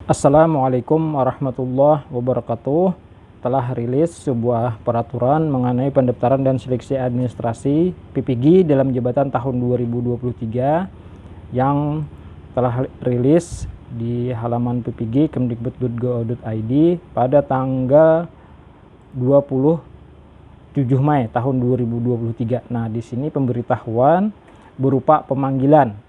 Assalamualaikum warahmatullahi wabarakatuh. Telah rilis sebuah peraturan mengenai pendaftaran dan seleksi administrasi PPG dalam jabatan tahun 2023 yang telah rilis di halaman PPG kemdikbud.go.id pada tanggal 27 Mei tahun 2023. Nah, di sini pemberitahuan berupa pemanggilan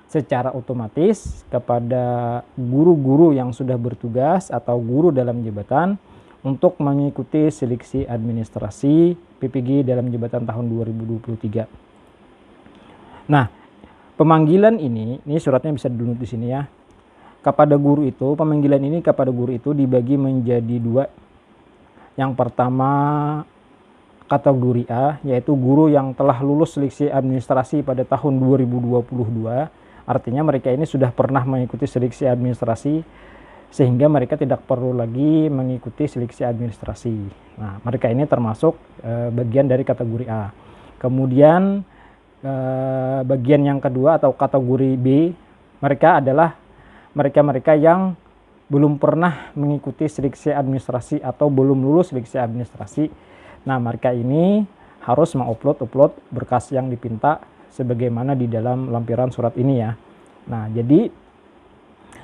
secara otomatis kepada guru-guru yang sudah bertugas atau guru dalam jabatan untuk mengikuti seleksi administrasi PPG dalam jabatan tahun 2023. Nah, pemanggilan ini suratnya bisa dilihat di sini ya. Kepada guru itu, pemanggilan ini kepada guru itu dibagi menjadi dua. Yang pertama kategori A, yaitu guru yang telah lulus seleksi administrasi pada tahun 2022. Artinya mereka ini sudah pernah mengikuti seleksi administrasi sehingga mereka tidak perlu lagi mengikuti seleksi administrasi. Nah, mereka ini termasuk bagian dari kategori A. Kemudian bagian yang kedua atau kategori B, mereka adalah mereka-mereka yang belum pernah mengikuti seleksi administrasi atau belum lulus seleksi administrasi. Nah, mereka ini harus mengupload berkas yang dipinta sebagaimana di dalam lampiran surat ini ya. Nah, jadi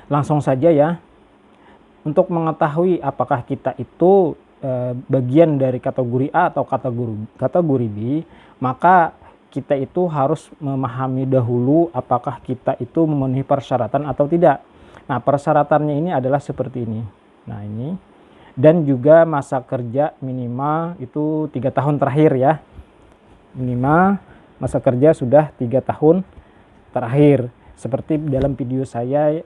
langsung saja ya, untuk mengetahui apakah kita itu bagian dari kategori A atau kategori B, maka kita itu harus memahami dahulu apakah kita itu memenuhi persyaratan atau tidak. Nah, persyaratannya ini adalah seperti ini. Nah, ini dan juga masa kerja minimal itu 3 tahun terakhir ya. Minimal masa kerja sudah 3 tahun terakhir, seperti dalam video saya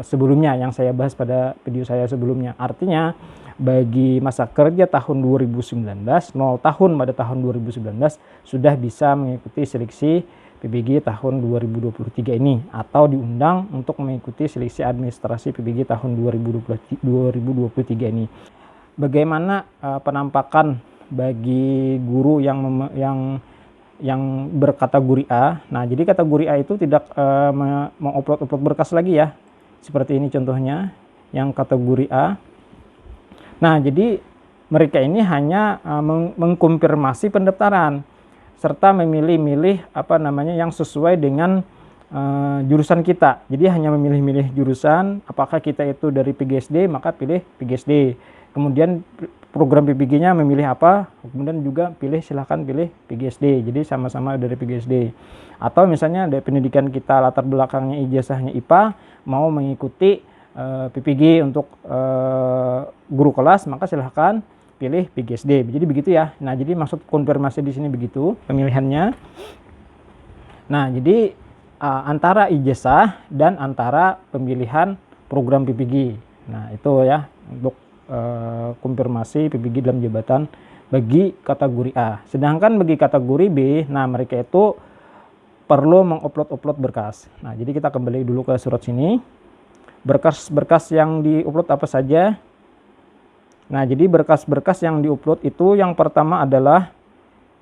sebelumnya yang saya bahas pada video saya sebelumnya. Artinya bagi masa kerja tahun 2019, 0 tahun pada tahun 2019 sudah bisa mengikuti seleksi PPG tahun 2023 ini atau diundang untuk mengikuti seleksi administrasi PPG tahun 2023 ini. Bagaimana penampakan bagi guru yang berkategori A? Nah, jadi kategori A itu tidak mengupload berkas lagi ya. Seperti ini contohnya yang kategori A. Nah, jadi mereka ini hanya mengkonfirmasi pendaftaran serta memilih-milih yang sesuai dengan jurusan kita. Jadi hanya memilih-milih jurusan, apakah kita itu dari PGSD maka pilih PGSD. Kemudian program PPG-nya memilih apa, kemudian juga silahkan pilih PGSD. Jadi sama-sama dari PGSD. Atau misalnya dari pendidikan kita latar belakangnya ijazahnya IPA, mau mengikuti PPG untuk guru kelas, maka silahkan pilih PGSD. Jadi begitu ya. Nah, jadi maksud konfirmasi di sini begitu pemilihannya. Nah, jadi antara ijazah dan antara pemilihan program PPG. Nah, itu ya untuk konfirmasi PPG dalam jabatan bagi kategori A. Sedangkan bagi kategori B, nah mereka itu perlu mengupload berkas. Nah, jadi kita kembali dulu ke surat sini. Berkas-berkas yang diupload apa saja? Nah, jadi berkas-berkas yang diupload itu yang pertama adalah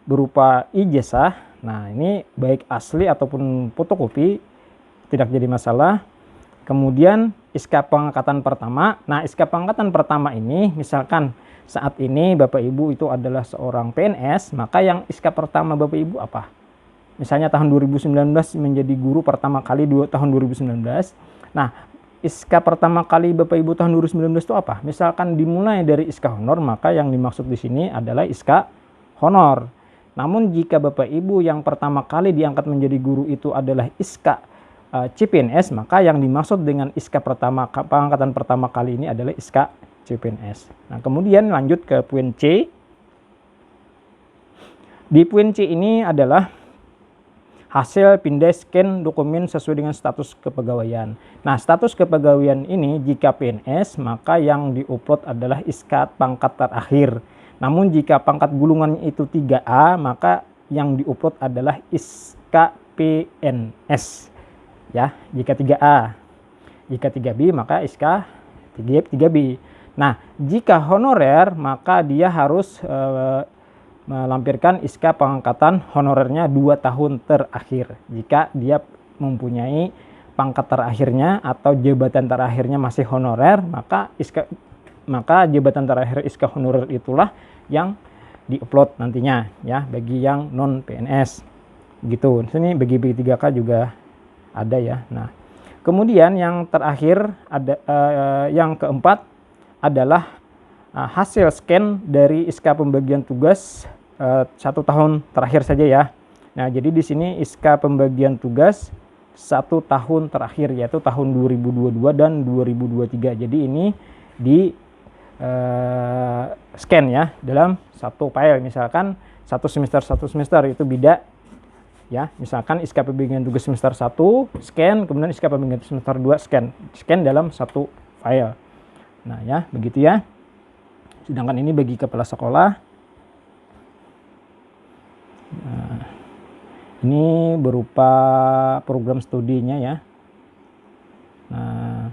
berupa ijazah. Nah, ini baik asli ataupun fotokopi tidak jadi masalah. Kemudian SK pengangkatan pertama. Nah, SK pengangkatan pertama ini misalkan saat ini Bapak Ibu itu adalah seorang PNS, maka yang SK pertama Bapak Ibu apa? Misalnya tahun 2019 menjadi guru pertama kali tahun 2019. Nah, SK pertama kali Bapak Ibu tahun 2019 itu apa? Misalkan dimulai dari SK honor, maka yang dimaksud di sini adalah SK honor. Namun jika Bapak Ibu yang pertama kali diangkat menjadi guru itu adalah SK CPNS, maka yang dimaksud dengan SK pengangkatan pertama kali ini adalah SK CPNS. Nah, kemudian lanjut ke poin C. Di poin C ini adalah hasil pindai scan dokumen sesuai dengan status kepegawaian. Nah, status kepegawaian ini jika PNS, maka yang diupload adalah SK pangkat terakhir. Namun jika pangkat gulungan itu 3A, maka yang diupload adalah SK PNS. Ya, jika 3A. Jika 3B, maka SK 3B. Nah, jika honorer, maka dia harus melampirkan SK pengangkatan honorernya 2 tahun terakhir jika dia mempunyai pangkat terakhirnya atau jabatan terakhirnya masih honorer, maka jabatan terakhir ISKA honorer itulah yang diupload nantinya ya bagi yang non PNS gitu. Sini bagi B3K juga ada ya. Nah, kemudian yang terakhir ada yang keempat adalah hasil scan dari ISKA pembagian tugas 1 tahun terakhir saja ya. Nah, jadi di sini ISKA pembagian tugas 1 tahun terakhir, yaitu tahun 2022 dan 2023. Jadi ini di scan ya dalam satu file. Misalkan satu semester itu beda ya. Misalkan ISKA pembagian tugas semester 1 scan, kemudian ISKA pembagian semester 2 scan dalam satu file. Nah ya, begitu ya. Sedangkan ini bagi kepala sekolah. Nah, ini berupa program studinya ya. Nah,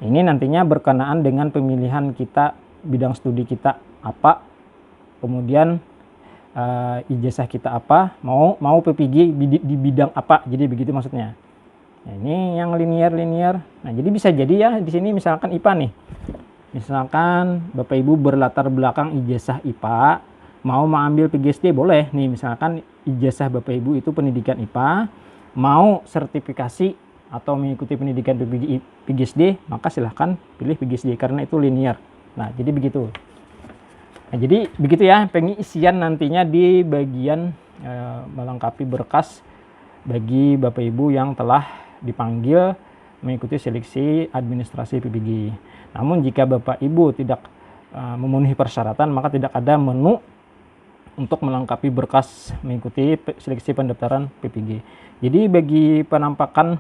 ini nantinya berkenaan dengan pemilihan kita, bidang studi kita apa, kemudian ijazah kita apa, mau PPG di bidang apa, jadi begitu maksudnya. Nah, ini yang linear. Nah, jadi bisa jadi ya di sini misalkan IPA nih. Misalkan Bapak Ibu berlatar belakang ijazah IPA, mau mengambil PGSD boleh nih. Misalkan ijazah Bapak Ibu itu pendidikan IPA, mau sertifikasi atau mengikuti pendidikan PGSD, maka silahkan pilih PGSD karena itu linear. Nah, jadi begitu. Nah, jadi begitu ya pengisian nantinya di bagian melengkapi berkas bagi Bapak Ibu yang telah dipanggil mengikuti seleksi administrasi PPG. Namun jika Bapak Ibu tidak memenuhi persyaratan, maka tidak ada menu untuk melengkapi berkas mengikuti seleksi pendaftaran PPG. Jadi bagi penampakan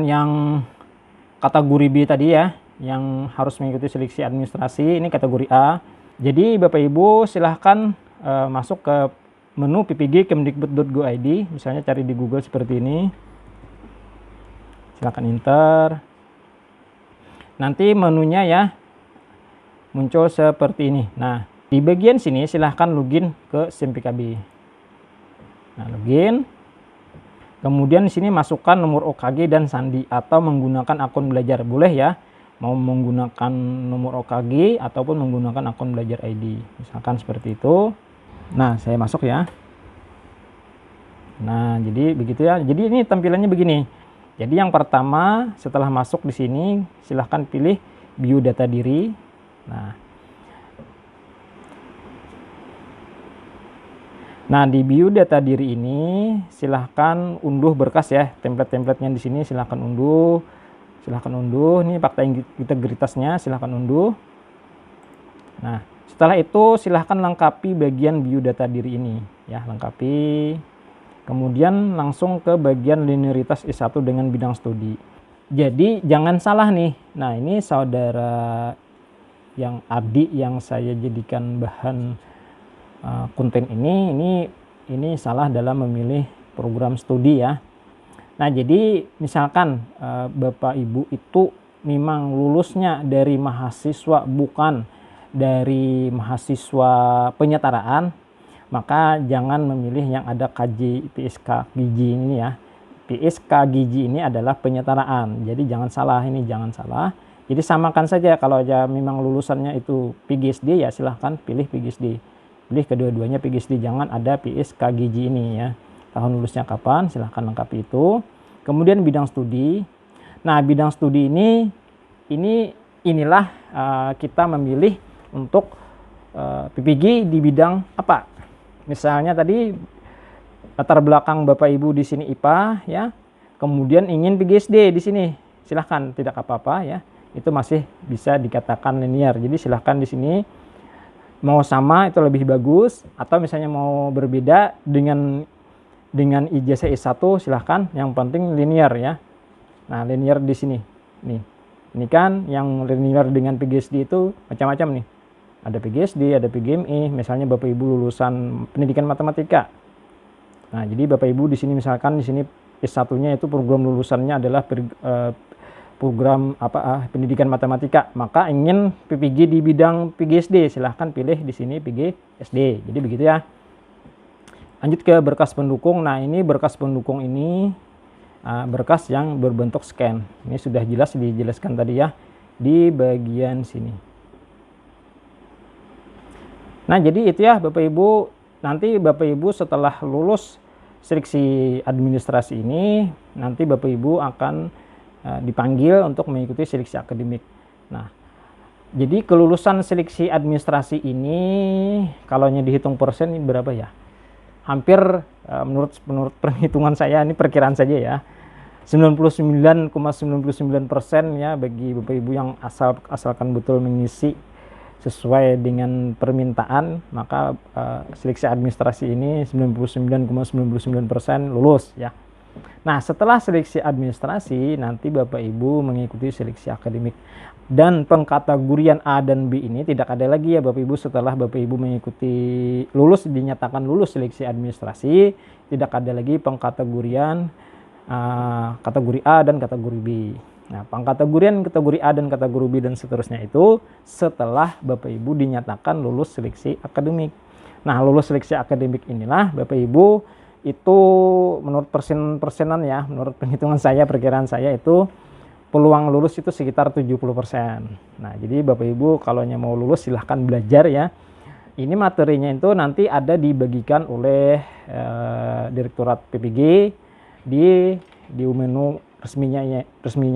yang kategori B tadi ya, yang harus mengikuti seleksi administrasi, ini kategori A. Jadi Bapak Ibu silahkan masuk ke menu PPG kemdikbud.go.id, misalnya cari di Google seperti ini. Silahkan enter. Nanti menunya ya muncul seperti ini. Nah, di bagian sini silahkan login ke SIM PKB. Nah, login. Kemudian di sini masukkan nomor OKG dan sandi atau menggunakan akun belajar. Boleh ya, mau menggunakan nomor OKG ataupun menggunakan akun belajar ID. Misalkan seperti itu. Nah, saya masuk ya. Nah, jadi begitu ya. Jadi ini tampilannya begini. Jadi yang pertama setelah masuk di sini silahkan pilih biodata diri. Nah, di biodata diri ini silahkan unduh berkas ya, template-templatenya di sini silahkan unduh. Ini fakta integritasnya silahkan unduh. Nah, setelah itu silahkan lengkapi bagian biodata diri ini ya, lengkapi. Kemudian langsung ke bagian linearitas S1 dengan bidang studi. Jadi jangan salah nih. Nah, ini saudara yang Abdi yang saya jadikan bahan konten ini salah dalam memilih program studi ya. Nah, jadi misalkan Bapak Ibu itu memang lulusnya dari mahasiswa bukan dari mahasiswa penyetaraan, maka jangan memilih yang ada KJ PSK Giji ini ya. PSK Giji ini adalah penyetaraan. Jadi jangan salah, ini jangan salah. Jadi samakan saja, kalau aja memang lulusannya itu PGSD ya silahkan pilih PGSD. Pilih kedua-duanya PGSD, jangan ada PSK Giji ini ya. Tahun lulusnya kapan, silahkan lengkapi itu. Kemudian bidang studi. Nah, bidang studi inilah kita memilih untuk PPG di bidang apa. Misalnya tadi latar belakang Bapak Ibu di sini IPA ya. Kemudian ingin PGSD di sini, silahkan, tidak apa-apa ya. Itu masih bisa dikatakan linear. Jadi silahkan di sini mau sama itu lebih bagus, atau misalnya mau berbeda dengan ijazah S1 silahkan, yang penting linear ya. Nah, linear di sini nih, ini kan yang linear dengan PGSD itu macam-macam nih, ada PGSD, ada PGMI. Misalnya Bapak Ibu lulusan pendidikan matematika, nah jadi Bapak Ibu di sini misalkan di sini S1-nya itu program lulusannya adalah program pendidikan matematika, maka ingin PPG di bidang PGSD, silahkan pilih di sini PGSD. Jadi begitu ya. Lanjut ke berkas pendukung. Nah, ini berkas pendukung ini berkas yang berbentuk scan. Ini sudah jelas dijelaskan tadi ya di bagian sini. Nah, jadi itu ya Bapak Ibu, nanti Bapak Ibu setelah lulus seleksi administrasi ini, nanti Bapak Ibu akan dipanggil untuk mengikuti seleksi akademik. Nah, jadi kelulusan seleksi administrasi ini kalau dihitung persen ini berapa ya? Hampir menurut perhitungan saya, ini perkiraan saja ya, 99,99% ya bagi Bapak Ibu yang asalkan betul mengisi sesuai dengan permintaan, maka seleksi administrasi ini 99,99% lulus ya. Nah, setelah seleksi administrasi nanti Bapak Ibu mengikuti seleksi akademik. Dan pengkategorian A dan B ini tidak ada lagi ya Bapak Ibu setelah Bapak Ibu mengikuti dinyatakan lulus seleksi administrasi, tidak ada lagi pengkategorian kategori A dan kategori B. Nah, pengkategorian kategori A dan kategori B dan seterusnya itu setelah Bapak Ibu dinyatakan lulus seleksi akademik. Nah, lulus seleksi akademik inilah Bapak Ibu itu menurut persenan ya, menurut penghitungan saya, perkiraan saya itu peluang lulus itu sekitar 70%. Nah, jadi Bapak Ibu kalau mau lulus silahkan belajar ya. Ini materinya itu nanti ada dibagikan oleh Direktorat PPG di menu resminya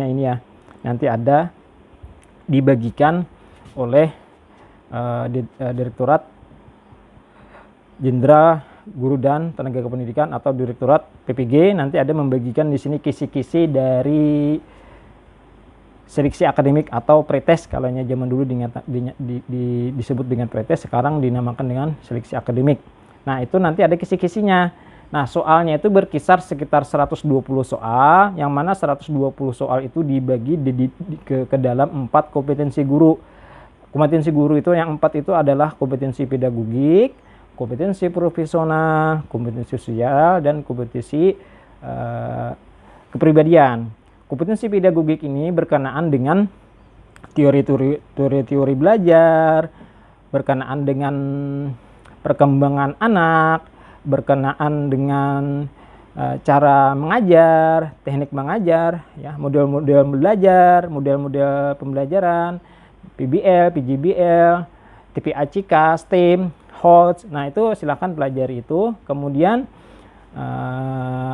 ini ya. Nanti ada dibagikan oleh Direktorat Jenderal Guru dan Tenaga Kependidikan atau Direktorat PPG. Nanti ada membagikan di sini kisi-kisi dari seleksi akademik atau pretest, kalau zaman dulu disebut dengan pretest, sekarang dinamakan dengan seleksi akademik. Nah, itu nanti ada kisi-kisinya. Nah, soalnya itu berkisar sekitar 120 soal, yang mana 120 soal itu dibagi ke dalam 4 kompetensi guru. Kompetensi guru itu yang 4 itu adalah kompetensi pedagogik, kompetensi profesional, kompetensi sosial, dan kompetensi kepribadian. Kompetensi pedagogik ini berkenaan dengan teori belajar, berkenaan dengan perkembangan anak, berkenaan dengan cara mengajar, teknik mengajar, ya, model-model belajar, model-model pembelajaran, PBL, PJBL, TPACK, STEM, HOTS. Nah, itu silakan pelajari itu. Kemudian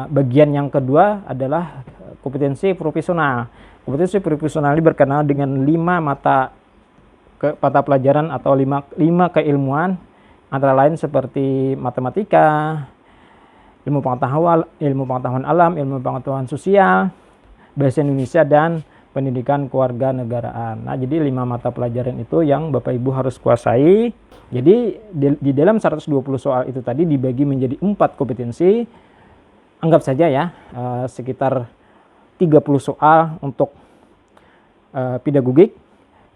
bagian yang kedua adalah kompetensi profesional. Kompetensi profesional ini berkenaan dengan 5 mata pelajaran atau 5 keilmuan, antara lain seperti matematika, ilmu pengetahuan alam, ilmu pengetahuan sosial, bahasa Indonesia, dan pendidikan keluarga negaraan. Nah, jadi 5 mata pelajaran itu yang Bapak Ibu harus kuasai. Jadi di dalam 120 soal itu tadi dibagi menjadi 4 kompetensi. Anggap saja ya sekitar 30 soal untuk pedagogik,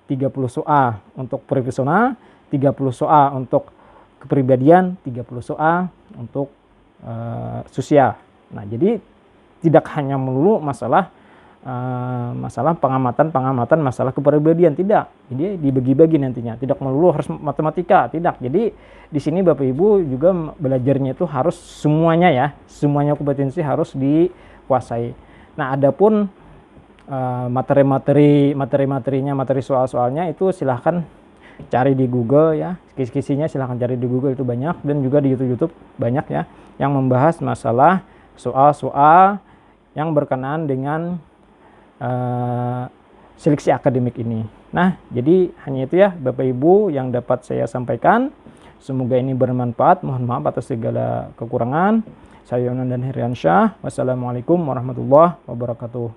30 soal untuk profesional, 30 soal untuk kepribadian, 30 soal untuk sosial. Nah, jadi tidak hanya melulu masalah pengamatan masalah kepribadian, tidak. Jadi dibagi-bagi nantinya, tidak melulu harus matematika, tidak. Jadi di sini Bapak Ibu juga belajarnya itu harus semuanya ya, semuanya kompetensi harus dikuasai. Nah, adapun materi-materinya, materi soal-soalnya itu silahkan cari di Google ya, kisi-kisinya silahkan cari di Google, itu banyak, dan juga di YouTube banyak ya yang membahas masalah soal-soal yang berkenaan dengan seleksi akademik ini. Nah, jadi hanya itu ya Bapak Ibu yang dapat saya sampaikan. Semoga ini bermanfaat. Mohon maaf atas segala kekurangan. Saya Yonan dan Heriansyah. Wassalamualaikum warahmatullahi wabarakatuh.